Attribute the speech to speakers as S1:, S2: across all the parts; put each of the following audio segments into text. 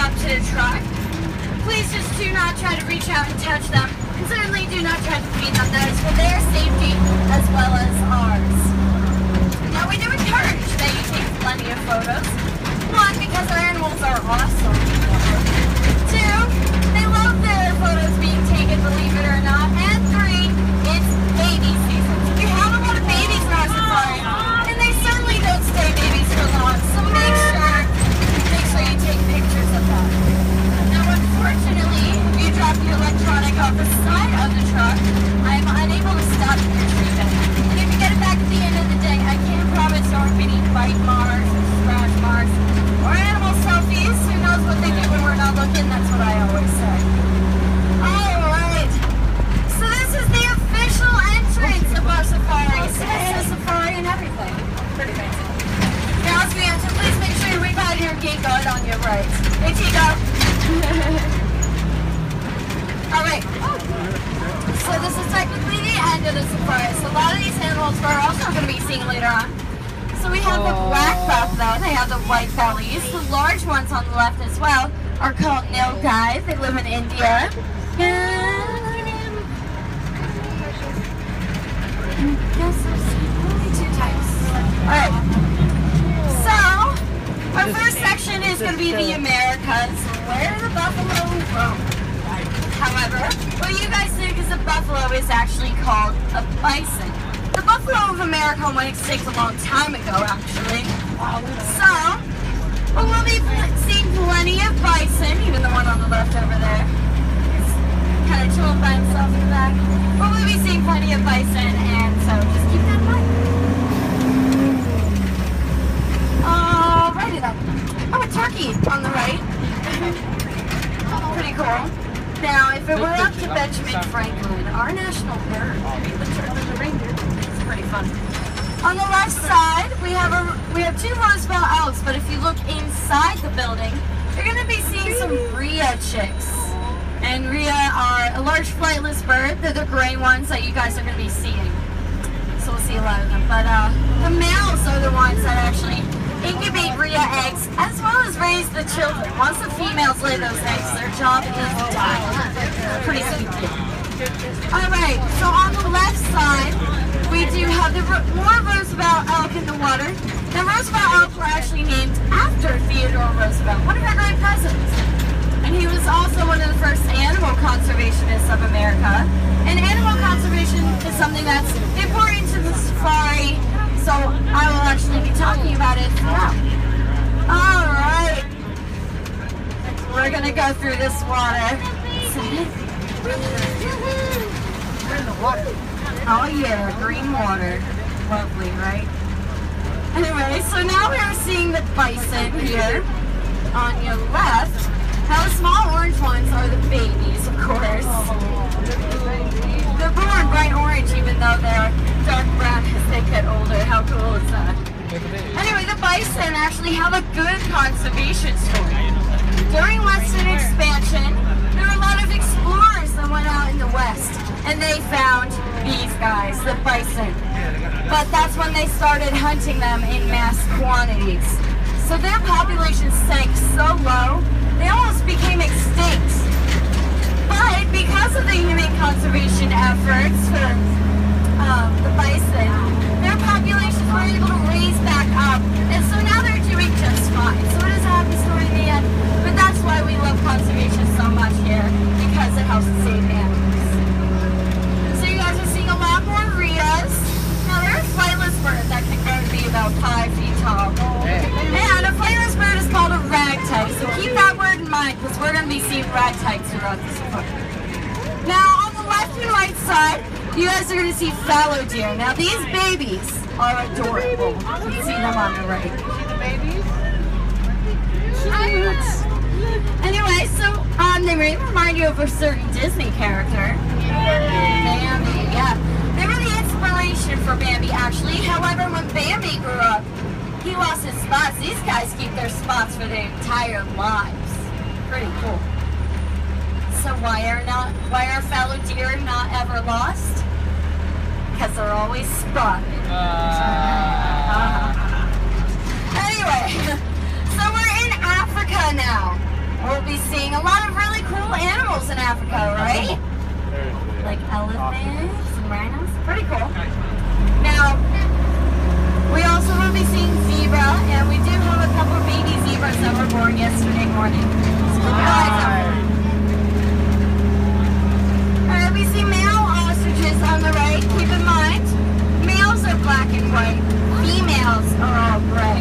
S1: up to the truck. Please just do not try to reach out and touch them. And certainly do not try to feed them. That is for their safety as well as ours. Now we do encourage that you take plenty of photos. One, because our animals are awesome. Two, they love their photos being taken, believe it or not. And three, it's baby season. We have a lot of babies in our safari, and they certainly don't stay babies for long. So make sure you take pictures of them. Now, unfortunately, if you drop your electronic off the side of the truck, I'm unable to stop your treatment. And if you get it back at the end of the day, I can't promise there aren't any bite marks or scratch marks or animal selfies. Who knows what they do when we're not looking? That's what I always say. Alright. So this is the official entrance of our safari. So this is a safari and everything. Pretty amazing. Now, as we enter, please make sure you read out your gate guard on your right. Hey, Tico. Alright. So this is technically the end of the safari. So a lot of these animals we're also going to be seeing later on. So we have the black buffalo. They have the white bellies. The large ones on the left as well are called nilgai. They live in India. Yes, there's only 2 types. Alright. So, our first section is going to be the Americas, where the buffalo roam. However, what you guys think is a buffalo is actually called a bison. The buffalo of America went extinct a long time ago, actually. So, we'll be seeing plenty of bison, even the one on the left over there. He's kind of chilling by himself in the back. But we'll be seeing plenty of bison, and so just keep that in mind. Alrighty then. Oh, a turkey on the right. Pretty cool. Now, if it were up to Benjamin Franklin, our national bird would be the turkey and the reindeer. It's pretty fun. On the left side, we have 2 Roosevelt elks, but if you look inside the building, you're going to be seeing some rhea chicks. And rhea are a large flightless bird. They're the gray ones that you guys are going to be seeing. So we'll see a lot of them. But the males are the ones that actually incubate rhea eggs as well as raise the children. Once the females lay those eggs, their job is done. Pretty sweet. Alright, so on the left side, we do have more Roosevelt elk in the water. The Roosevelt elk were actually named after Theodore Roosevelt, one of our great presidents. And he was also one of the first animal conservationists of America. And animal conservation is something that's important to the safari, so I will actually be talking about it throughout. Alright. We're going to go through this water. We're in the water. Oh yeah, green water. Lovely, right? Anyway, so now we are seeing the bison here on your left. Now the small orange ones are the babies, of course. They're born bright orange even though they're dark brown as they get older. How cool is that? Anyway, the bison actually have a good conservation story. During Western expansion, there were a lot of explorers that went out in the West, and they found these guys, the bison. But that's when they started hunting them in mass quantities. So their population sank so low, they almost became extinct. But because of the human conservation efforts for the bison, their populations were able to raise back up, and so now they're doing just fine. So it is a happy story in the end, but that's why we love conservation so much here, because it helps save animals. So you guys are seeing a lot more rheas. Now they're a flightless bird that can grow to be about 5 feet tall. And a flightless bird is called a ragtag, so keep that word in mind, because we're going to be seeing ragtags throughout this safari. Now on the left and right side, you guys are going to see fallow deer. Now these babies are adorable. You can see them on the right. Cute. Anyway, so they may remind you of a certain Disney character. Bambi, yeah. They were the inspiration for Bambi, actually. However, when Bambi grew up, he lost his spots. These guys keep their spots for their entire lives. Pretty cool. So why are fallow deer not ever lost? Because they're always spotted. Anyway, so we're in Africa now. we'll be seeing a lot of really cool animals in Africa, right? Like elephants and rhinos. Pretty cool. Now, we also will be seeing zebra, and we do have a couple of baby zebras that were born yesterday morning. So keep your eyes out. Alright, we see male ostriches on the right. Keep in mind, males are black and white. Females are all gray.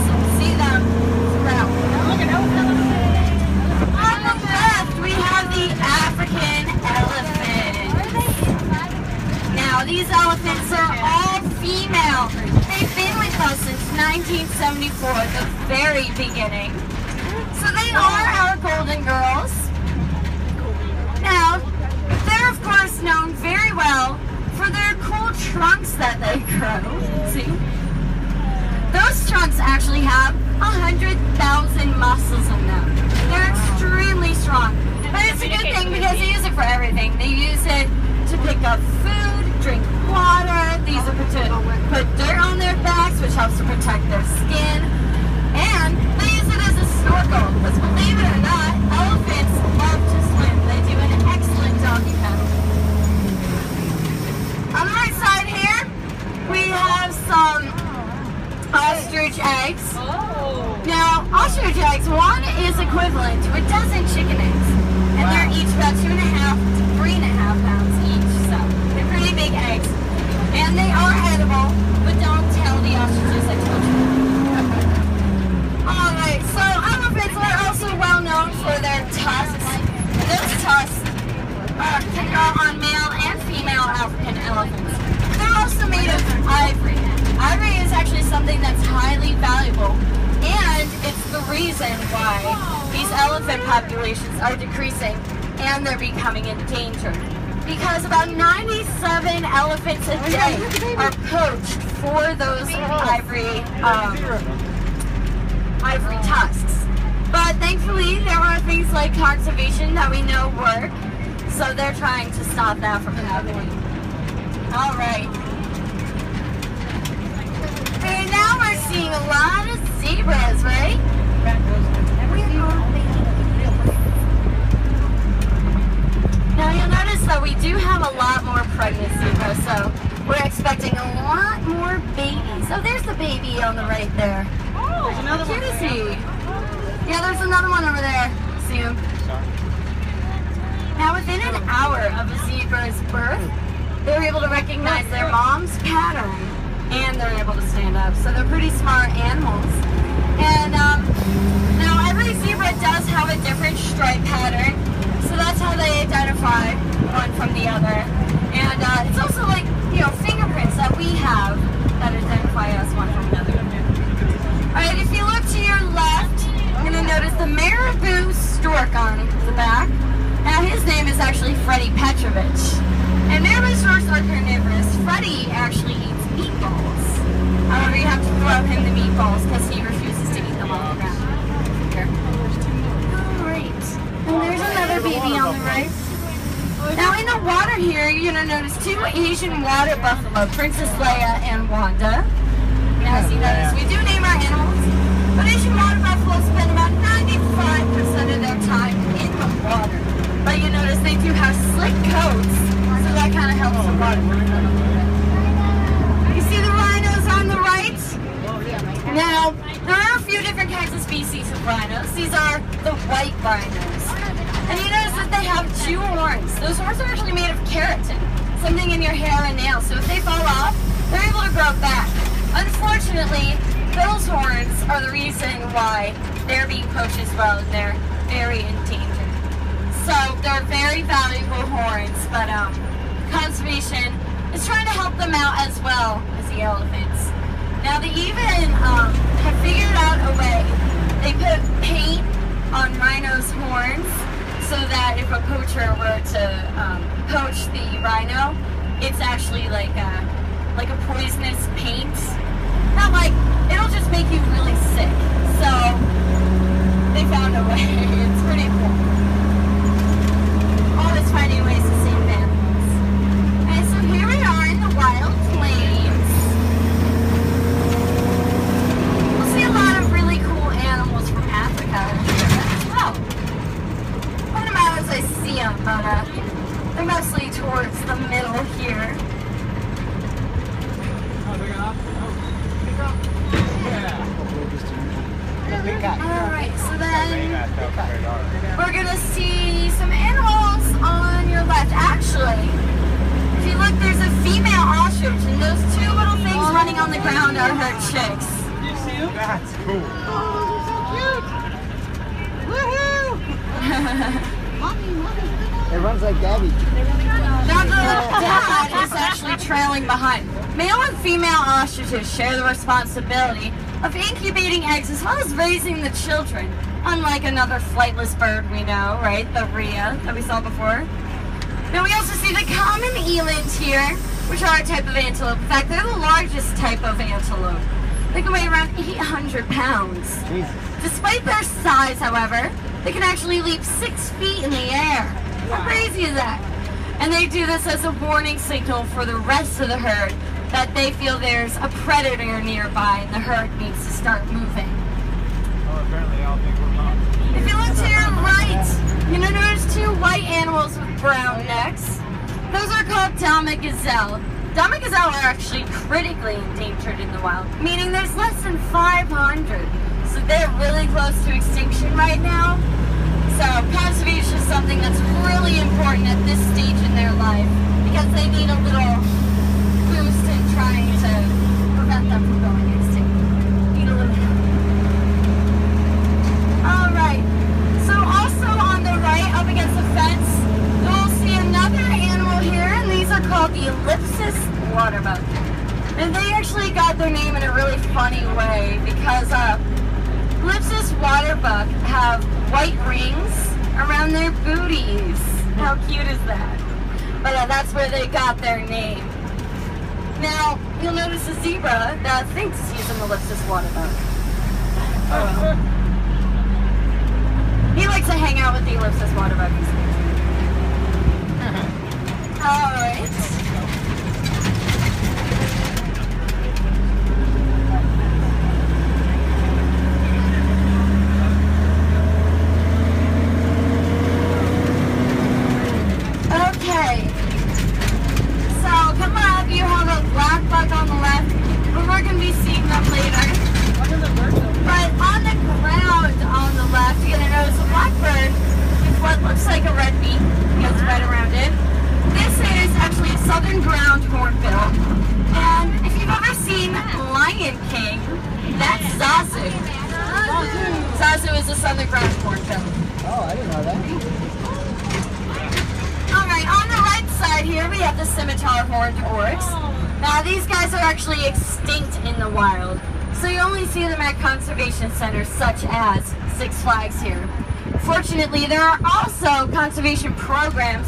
S1: So see them throughout. On the left, we have the African elephant. Now, these elephants are all female. They've been with us since 1974, the very beginning. So they are our golden girls. Now, they're of course known very well for their cool trunks that they grow. See? Those trunks actually have 100,000 muscles in them. They're extremely strong. But it's a good thing because they use it for everything. They use it to pick up food, drink water. These are to put dirt on their backs, which helps to protect their skin. And they use it as a snorkel. Because believe it or not, elephants love to swim. They do an excellent doggy paddle. On the right side here, we have some ostrich eggs. Now, ostrich eggs, one is equivalent to a dozen chicken eggs. And they're each about 2.5 to 3.5 pounds each. So, they're pretty big eggs. And they are edible, but don't tell the ostriches I told you. Alright, so elephants are also well known for their tusks. Those tusks are on male and female African elephants. They're also made of ivory. Ivory is actually something that's highly valuable, and it's the reason why these elephant populations are decreasing and they're becoming endangered. Because about 97 elephants a day are poached for those ivory tusks. But thankfully, there are things like conservation that we know work, so they're trying to stop that from happening. All right. And now we're seeing a lot of zebras, right? Now you'll notice that we do have a lot more pregnant zebras, so we're expecting a lot more babies. Oh, there's the baby on the right there. Oh, there's another one. Cute to see. Yeah, there's another one over there. See him? Now, within an hour of a zebra's birth, they're able to recognize their mom's pattern, and they're able to stand up. So they're pretty smart animals. And now every zebra does have a different stripe pattern, so that's how they identify one from the other. And it's also like, you know, fingerprints that we have that identify us one from another. Alright, if you look to your left, you're going to notice the marabou stork on the back. Now his name is actually Freddie Petrovich. And marabou storks are carnivorous. Freddie actually eats meatballs. However, you have to throw him the meatballs because he refuses to eat them on the ground. Here. Alright. And there's another baby on the right. Now in the water here, you're going to notice two Asian water buffalo, Princess Leia and Wanda. Now as you notice, we do name our animals, but Asian water buffalo spend about 95% of their time in the water. But you notice they do have slick coats, so that kind of helps the water. You see the rhinos on the right? Now, there are a few different kinds of species of rhinos. These are the white rhinos. And you notice that they have two horns. Those horns are actually made of keratin, something in your hair and nails. So if they fall off, they're able to grow back. Unfortunately, those horns are the reason why they're being poached as well, and they're very endangered. So they're very valuable horns, but conservation is trying to help them out as well as the elephants. Now they even have figured out a way. They put paint on rhinos' horns so that if a poacher were to poach the rhino, it's actually like a poisonous paint. Not like, it'll just make you really sick. So they found a way. It's pretty cool. Always finding ways to save animals. And so here we are in the wild plains. We'll see a lot of really cool animals from Africa as well. running on the ground are her chicks.
S2: Did you see them?
S3: That's cool.
S2: It runs like Gabby.
S1: Now the dad is actually trailing behind. Male and female ostriches share the responsibility of incubating eggs as well as raising the children. Unlike another flightless bird we know, right? The rhea that we saw before. Now we also see the common eland here, which are a type of antelope. In fact, they're the largest type of antelope. They can weigh around 800 pounds.
S2: Jesus.
S1: Despite their size, however, they can actually leap 6 feet in the air. How crazy is that? And they do this as a warning signal for the rest of the herd that they feel there's a predator nearby and the herd needs to start moving.
S3: Oh, apparently they all think we're moms.
S1: If you look to your right, you're going to notice 2 white animals with brown necks. Those are called Dama gazelle. Dama gazelle are actually critically endangered in the wild, meaning there's less than 500. So they're really close to extinction right now. So conservation is something that's really important at this stage in their life because they need a little boost in trying to prevent them from going extinct. Need a little help. Alright, so also on the right up against the fence, you'll see another animal here, and these are called the ellipsis waterbuck. And they actually got their name in a really funny way because ellipsis waterbuck have white rings around their booties. How cute is that? But that's where they got their name. Now, you'll notice a zebra that thinks he's an ellipsis waterbuck. Oh. He likes to hang out with the ellipsis waterbuck. Alright. Okay, so come on, you have a black buck on the left, but we're going to be seeing them later. But on the ground on the left, you're going to notice a blackbird with what looks like a red beak. He has red around it. This is actually a southern ground hornbill. And if you've ever seen Lion King, that's Zazu. Zazu is a southern ground hornbill.
S2: Oh, I didn't know that.
S1: Alright, on the right side here we have the scimitar horned oryx. Now these guys are actually extinct in the wild, so you only see them at conservation centers such as Six Flags here. Fortunately, there are also conservation programs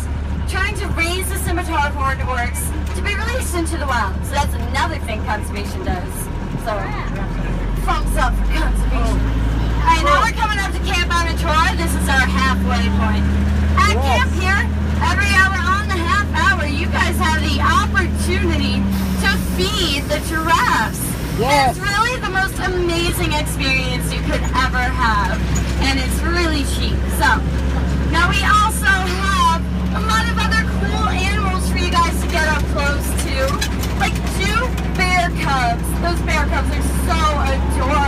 S1: trying to raise the scimitar horned oryx to be released into the wild. So that's another thing conservation does. So, thumbs up for conservation. Alright, now we're coming up to Camp Onatoura. This is our halfway point. At camp here, every hour on the half hour, you guys have the opportunity to feed the giraffes.
S2: Yes.
S1: It's really the most amazing experience you could ever have, and it's really cheap. So, now we also have a lot of other cool animals for you guys to get up close to, like 2 bear cubs. Those bear cubs are so adorable.